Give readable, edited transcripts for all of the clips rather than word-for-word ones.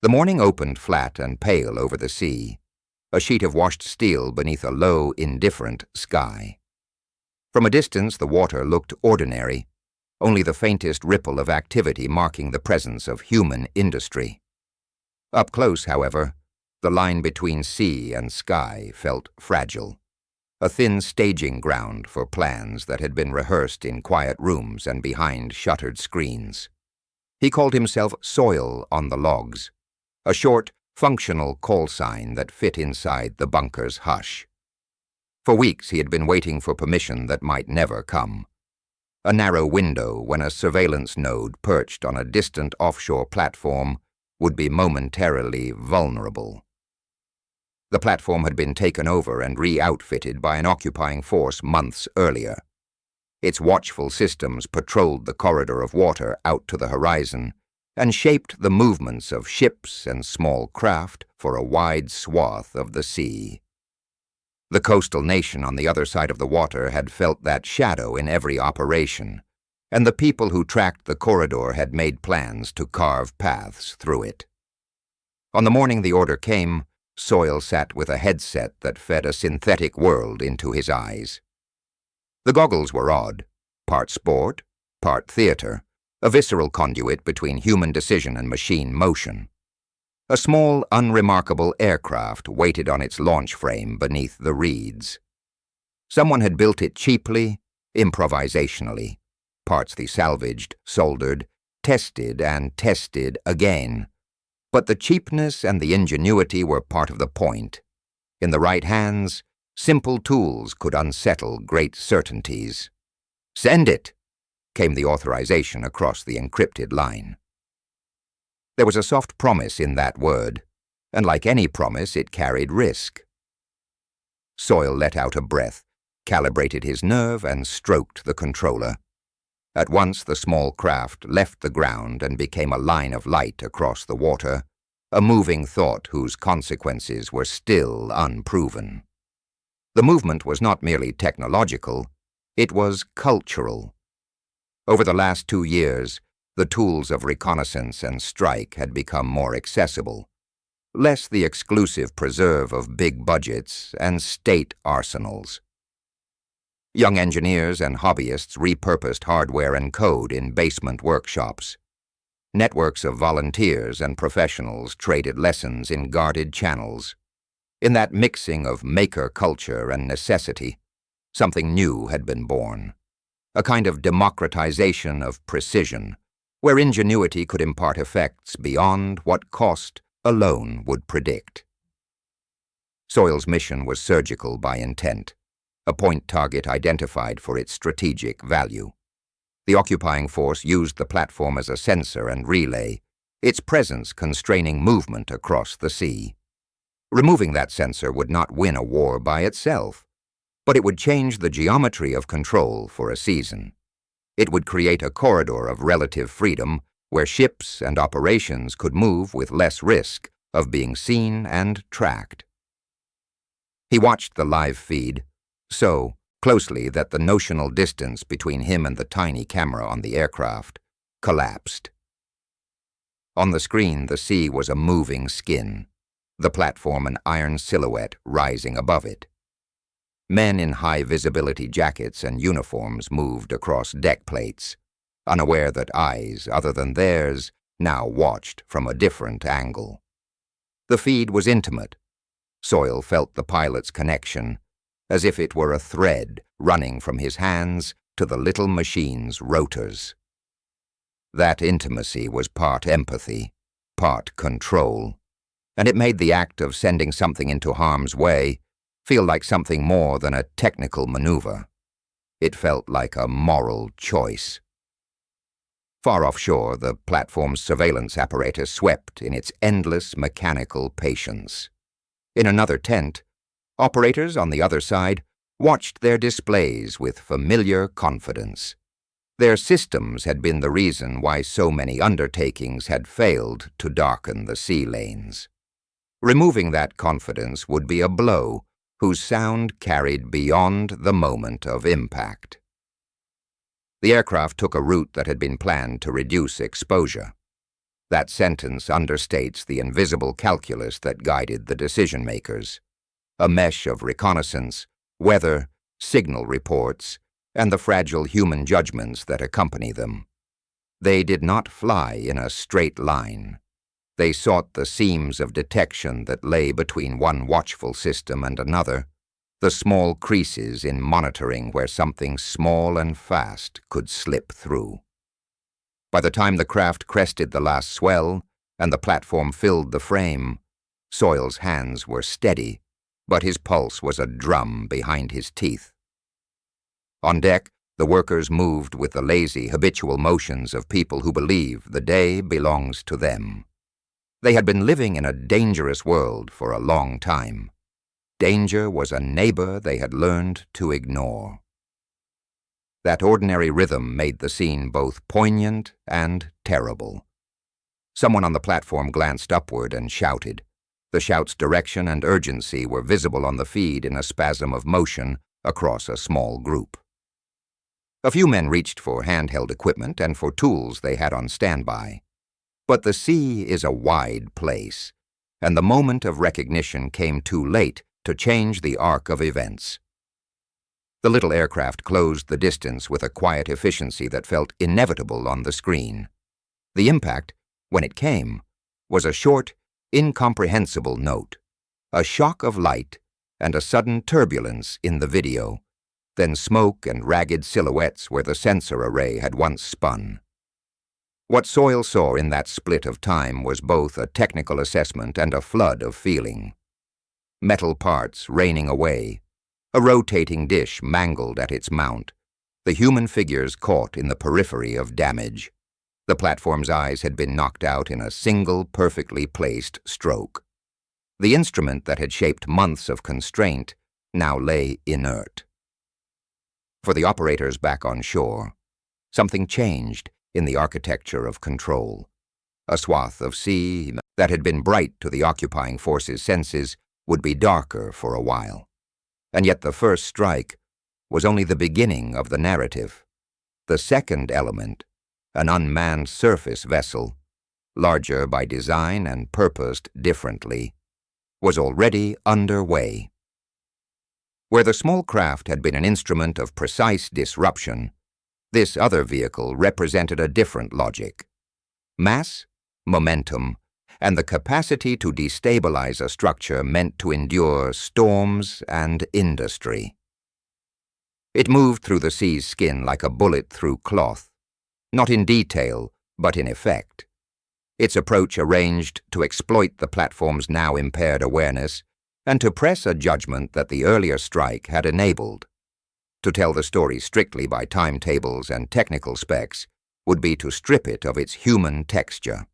The morning opened flat and pale over the sea, a sheet of washed steel beneath a low, indifferent sky. From a distance, the water looked ordinary, only the faintest ripple of activity marking the presence of human industry. Up close, however, the line between sea and sky felt fragile, a thin staging ground for plans that had been rehearsed in quiet rooms and behind shuttered screens. He called himself Soil on the logs, a short, functional callsign that fit inside the bunker's hush. For weeks he had been waiting for permission that might never come. A narrow window when a surveillance node perched on a distant offshore platform would be momentarily vulnerable. The platform had been taken over and re-outfitted by an occupying force months earlier. Its watchful systems patrolled the corridor of water out to the horizon and shaped the movements of ships and small craft for a wide swath of the sea. The coastal nation on the other side of the water had felt that shadow in every operation, and the people who tracked the corridor had made plans to carve paths through it. On the morning the order came, Soil sat with a headset that fed a synthetic world into his eyes. The goggles were odd, part sport, part theater, a visceral conduit between human decision and machine motion. A small, unremarkable aircraft waited on its launch frame beneath the reeds. Someone had built it cheaply, improvisationally, parts they salvaged, soldered, tested and tested again. But the cheapness and the ingenuity were part of the point. In the right hands, simple tools could unsettle great certainties. "Send it!" came the authorization across the encrypted line. There was a soft promise in that word, and like any promise, it carried risk. Soil let out a breath, calibrated his nerve, and stroked the controller. At once the small craft left the ground and became a line of light across the water, a moving thought whose consequences were still unproven. The movement was not merely technological, it was cultural. Over the last 2 years, the tools of reconnaissance and strike had become more accessible, less the exclusive preserve of big budgets and state arsenals. Young engineers and hobbyists repurposed hardware and code in basement workshops. Networks of volunteers and professionals traded lessons in guarded channels. In that mixing of maker culture and necessity, something new had been born. A kind of democratization of precision, where ingenuity could impart effects beyond what cost alone would predict. Soil's mission was surgical by intent, a point target identified for its strategic value. The occupying force used the platform as a sensor and relay, its presence constraining movement across the sea. Removing that sensor would not win a war by itself, but it would change the geometry of control for a season. It would create a corridor of relative freedom where ships and operations could move with less risk of being seen and tracked. He watched the live feed, so closely that the notional distance between him and the tiny camera on the aircraft collapsed. On the screen, the sea was a moving skin, the platform an iron silhouette rising above it. Men in high-visibility jackets and uniforms moved across deck plates, unaware that eyes other than theirs now watched from a different angle. The feed was intimate. Soil felt the pilot's connection, as if it were a thread running from his hands to the little machine's rotors. That intimacy was part empathy, part control, and it made the act of sending something into harm's way feel like something more than a technical maneuver. It felt like a moral choice. Far offshore, the platform's surveillance apparatus swept in its endless mechanical patience. In another tent, operators on the other side watched their displays with familiar confidence. Their systems had been the reason why so many undertakings had failed to darken the sea lanes. Removing that confidence would be a blow whose sound carried beyond the moment of impact. The aircraft took a route that had been planned to reduce exposure. That sentence understates the invisible calculus that guided the decision-makers. A mesh of reconnaissance, weather, signal reports, and the fragile human judgments that accompany them. They did not fly in a straight line. They sought the seams of detection that lay between one watchful system and another, the small creases in monitoring where something small and fast could slip through. By the time the craft crested the last swell and the platform filled the frame, Soil's hands were steady, but his pulse was a drum behind his teeth. On deck, the workers moved with the lazy, habitual motions of people who believe the day belongs to them. They had been living in a dangerous world for a long time. Danger was a neighbor they had learned to ignore. That ordinary rhythm made the scene both poignant and terrible. Someone on the platform glanced upward and shouted. The shout's direction and urgency were visible on the feed in a spasm of motion across a small group. A few men reached for handheld equipment and for tools they had on standby. But the sea is a wide place, and the moment of recognition came too late to change the arc of events. The little aircraft closed the distance with a quiet efficiency that felt inevitable on the screen. The impact, when it came, was a short, incomprehensible note, a shock of light and a sudden turbulence in the video, then smoke and ragged silhouettes where the sensor array had once spun. What Soil saw in that split of time was both a technical assessment and a flood of feeling. Metal parts raining away, a rotating dish mangled at its mount, the human figures caught in the periphery of damage. The platform's eyes had been knocked out in a single perfectly placed stroke. The instrument that had shaped months of constraint now lay inert. For the operators back on shore, something changed in the architecture of control. A swath of sea that had been bright to the occupying force's senses would be darker for a while. And yet the first strike was only the beginning of the narrative. The second element, an unmanned surface vessel, larger by design and purposed differently, was already underway. Where the small craft had been an instrument of precise disruption, this other vehicle represented a different logic. Mass, momentum, and the capacity to destabilize a structure meant to endure storms and industry. It moved through the sea's skin like a bullet through cloth, not in detail, but in effect. Its approach arranged to exploit the platform's now impaired awareness and to press a judgment that the earlier strike had enabled. To tell the story strictly by timetables and technical specs would be to strip it of its human texture.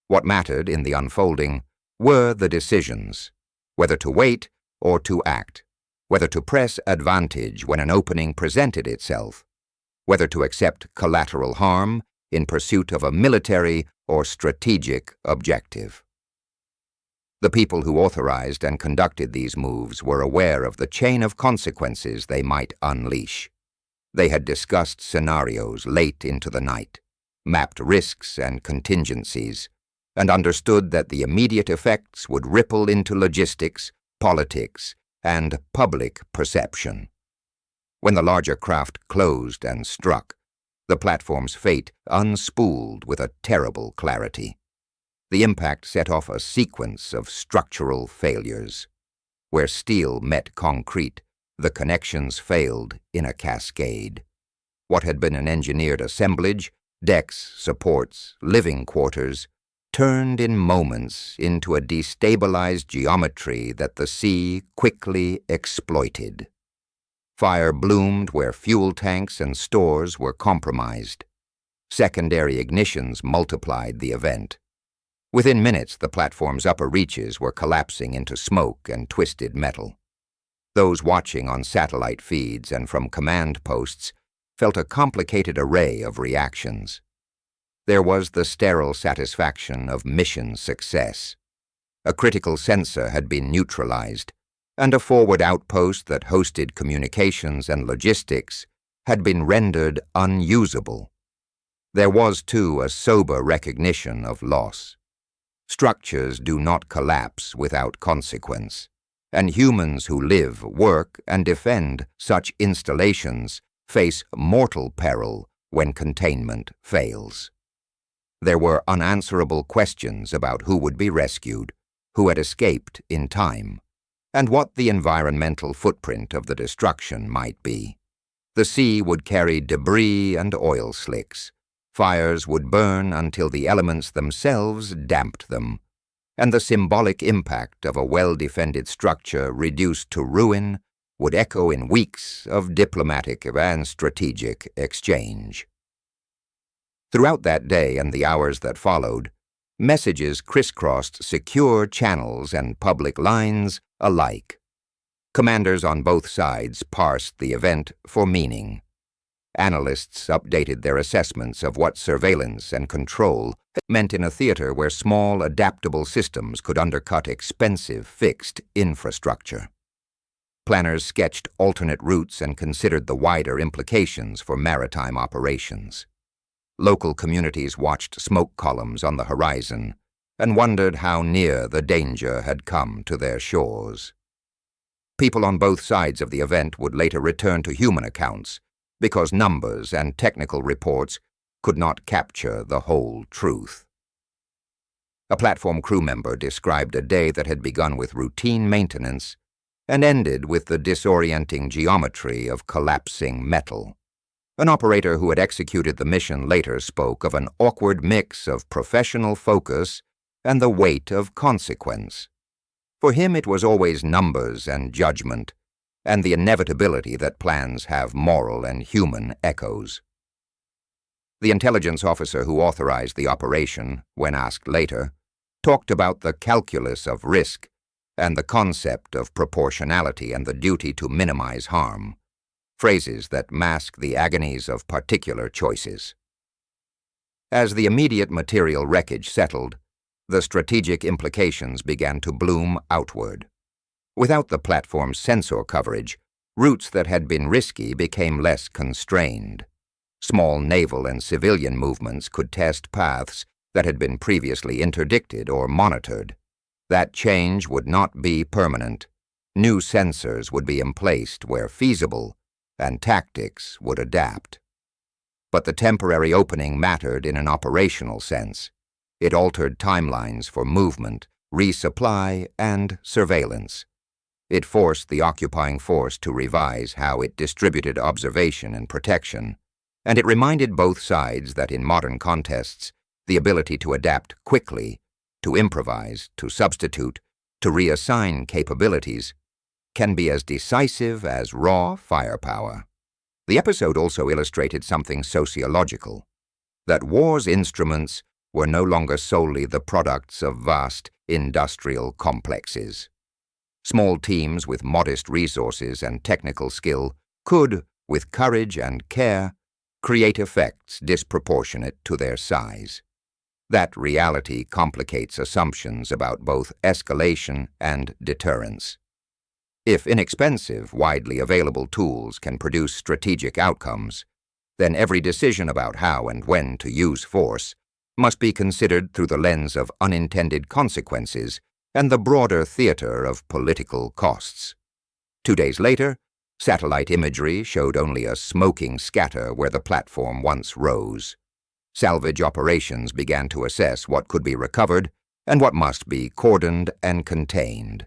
What mattered in the unfolding were the decisions, whether to wait or to act, whether to press advantage when an opening presented itself, whether to accept collateral harm in pursuit of a military or strategic objective. The people who authorized and conducted these moves were aware of the chain of consequences they might unleash. They had discussed scenarios late into the night, mapped risks and contingencies, and understood that the immediate effects would ripple into logistics, politics, and public perception. When the larger craft closed and struck, the platform's fate unspooled with a terrible clarity. The impact set off a sequence of structural failures. Where steel met concrete, the connections failed in a cascade. What had been an engineered assemblage, decks, supports, living quarters, turned in moments into a destabilized geometry that the sea quickly exploited. Fire bloomed where fuel tanks and stores were compromised. Secondary ignitions multiplied the event. Within minutes, the platform's upper reaches were collapsing into smoke and twisted metal. Those watching on satellite feeds and from command posts felt a complicated array of reactions. There was the sterile satisfaction of mission success. A critical sensor had been neutralized, and a forward outpost that hosted communications and logistics had been rendered unusable. There was, too, a sober recognition of loss. Structures do not collapse without consequence, and humans who live, work, and defend such installations face mortal peril when containment fails. There were unanswerable questions about who would be rescued, who had escaped in time, and what the environmental footprint of the destruction might be. The sea would carry debris and oil slicks. Fires would burn until the elements themselves damped them, and the symbolic impact of a well-defended structure reduced to ruin would echo in weeks of diplomatic and strategic exchange. Throughout that day and the hours that followed, messages crisscrossed secure channels and public lines alike. Commanders on both sides parsed the event for meaning. Analysts updated their assessments of what surveillance and control meant in a theater where small, adaptable systems could undercut expensive, fixed infrastructure. Planners sketched alternate routes and considered the wider implications for maritime operations. Local communities watched smoke columns on the horizon and wondered how near the danger had come to their shores. People on both sides of the event would later return to human accounts because numbers and technical reports could not capture the whole truth. A platform crew member described a day that had begun with routine maintenance and ended with the disorienting geometry of collapsing metal. An operator who had executed the mission later spoke of an awkward mix of professional focus and the weight of consequence. For him, it was always numbers and judgment, and the inevitability that plans have moral and human echoes. The intelligence officer who authorized the operation, when asked later, talked about the calculus of risk and the concept of proportionality and the duty to minimize harm, phrases that mask the agonies of particular choices. As the immediate material wreckage settled, the strategic implications began to bloom outward. Without the platform's sensor coverage, routes that had been risky became less constrained. Small naval and civilian movements could test paths that had been previously interdicted or monitored. That change would not be permanent. New sensors would be emplaced where feasible, and tactics would adapt. But the temporary opening mattered in an operational sense. It altered timelines for movement, resupply, and surveillance. It forced the occupying force to revise how it distributed observation and protection, and it reminded both sides that in modern contests, the ability to adapt quickly, to improvise, to substitute, to reassign capabilities, can be as decisive as raw firepower. The episode also illustrated something sociological, that war's instruments were no longer solely the products of vast industrial complexes. Small teams with modest resources and technical skill could, with courage and care, create effects disproportionate to their size. That reality complicates assumptions about both escalation and deterrence. If inexpensive, widely available tools can produce strategic outcomes, then every decision about how and when to use force must be considered through the lens of unintended consequences and the broader theater of political costs. 2 days later, satellite imagery showed only a smoking scatter where the platform once rose. Salvage operations began to assess what could be recovered and what must be cordoned and contained.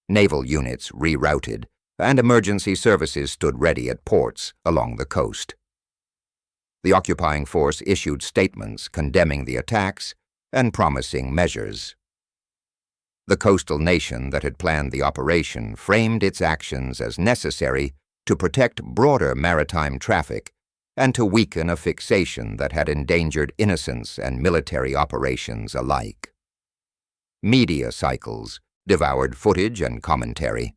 Naval units rerouted, and emergency services stood ready at ports along the coast. The occupying force issued statements condemning the attacks and promising measures. The coastal nation that had planned the operation framed its actions as necessary to protect broader maritime traffic and to weaken a fixation that had endangered innocence and military operations alike. Media cycles devoured footage and commentary.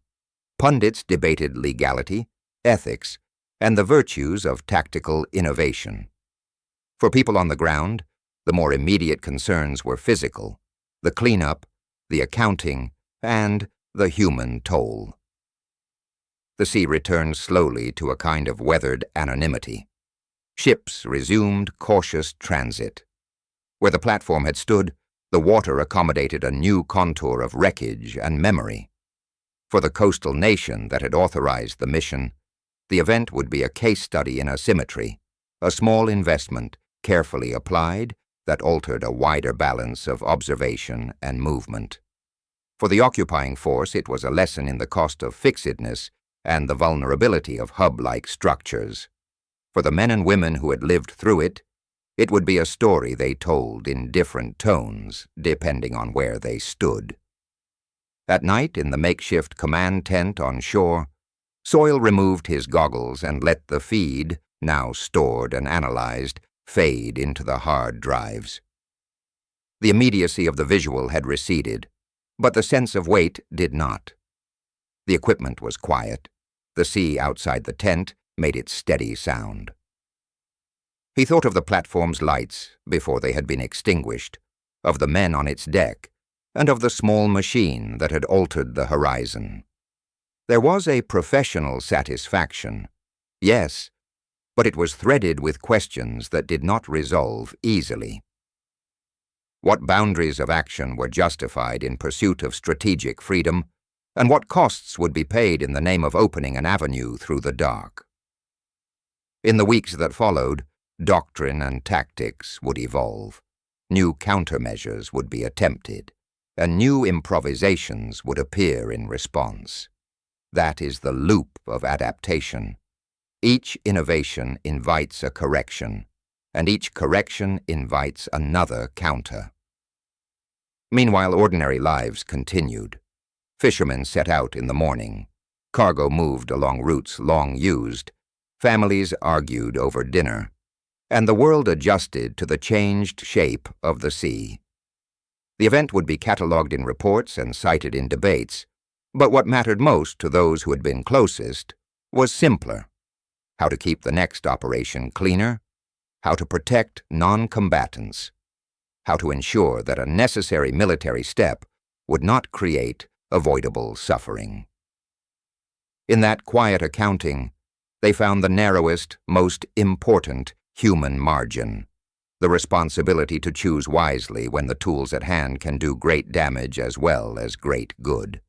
Pundits debated legality, ethics, and the virtues of tactical innovation. For people on the ground, the more immediate concerns were physical, the cleanup, the accounting, and the human toll. The sea returned slowly to a kind of weathered anonymity. Ships resumed cautious transit. Where the platform had stood, the water accommodated a new contour of wreckage and memory. For the coastal nation that had authorized the mission, the event would be a case study in asymmetry, a small investment, carefully applied, that altered a wider balance of observation and movement. For the occupying force, it was a lesson in the cost of fixedness and the vulnerability of hub-like structures. For the men and women who had lived through it, it would be a story they told in different tones, depending on where they stood. At night, in the makeshift command tent on shore, Soil removed his goggles and let the feed, now stored and analyzed, fade into the hard drives. The immediacy of the visual had receded, but the sense of weight did not. The equipment was quiet. The sea outside the tent made its steady sound. He thought of the platform's lights before they had been extinguished, of the men on its deck, and of the small machine that had altered the horizon. There was a professional satisfaction, yes, but it was threaded with questions that did not resolve easily. What boundaries of action were justified in pursuit of strategic freedom, and what costs would be paid in the name of opening an avenue through the dark? In the weeks that followed, doctrine and tactics would evolve. New countermeasures would be attempted, and new improvisations would appear in response. That is the loop of adaptation. Each innovation invites a correction, and each correction invites another counter. Meanwhile, ordinary lives continued. Fishermen set out in the morning. Cargo moved along routes long used. Families argued over dinner, and the world adjusted to the changed shape of the sea. The event would be catalogued in reports and cited in debates, but what mattered most to those who had been closest was simpler: how to keep the next operation cleaner, how to protect non-combatants, how to ensure that a necessary military step would not create avoidable suffering. In that quiet accounting, they found the narrowest, most important human margin, the responsibility to choose wisely when the tools at hand can do great damage as well as great good.